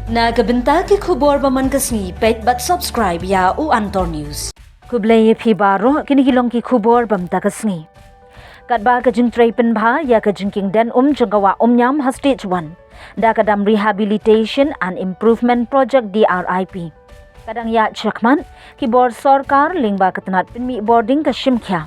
Nagabenta ki khubor baman kasni pet but subscribe ya u Antor News. Kublay phi baro kinigilong ki khubor bamta kasni. Katba ka jing traipen bha ya ka jing king den jagawa nyam ha stage 1. Da kadam rehabilitation and improvement project DRIP. Kadang ya chakman ki bor sarkar lingba katanat pinmi boarding ka shimkhya.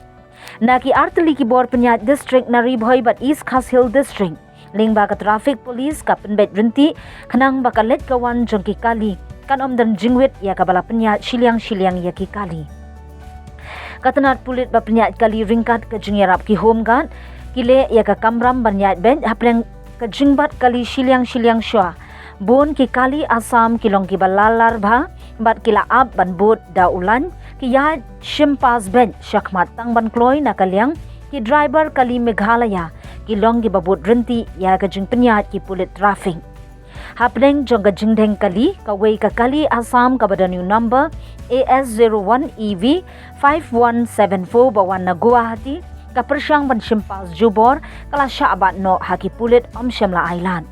Na ki artli ki bor penyat district na ribhoy but East Khas Hill district. Lingba ka traffic police ka penbet rinti kanang bakalet kawan jengki kali kan dan jingwit ya kabala penyat silyang ya ki kali. Katanat pulit ba penyat kali ringkat ke jingyarap ki home guard kile ya ka kamram banyat ben hapreng ke jingbat kali silyang shwa bon ki kali Assam kilong ki balalar bha bat kila ab ban bot da ulan ki ya shimpas ben shakmat tang ban kloy na kalyang ki draibar kali Meghalaya kilong gi babut renti ya ka jing penyat ki pulit traffic. Hapneng jong ka jing dheng kali kaway ka kali Assam ka bada new number AS01EV 5174 bawan na Guwahati ka persyang ban shimpas jubor kala syaabat no haki pulit Shimla Island.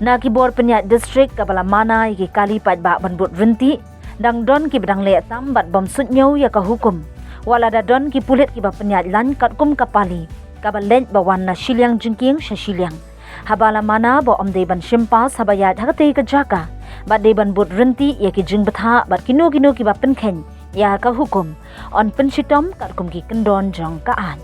Na kibor penyat district ka bala mana ki kali pat ba ban but renti dang don ki bedang le tam bat bom sutnyo ya ka hukum. Wala da don ki pulit ki ba penyat lan kat kum kapali kabalent bawan na silyang jingking sa silyang. Habala mana bo om deban shimpas habayat hakatay ka jaka. Bat deban but renti ya ki jing batha bat kino ki ba pynkheiñ ya ka hukum. On pensitom kat kum ki kendon jong kaan.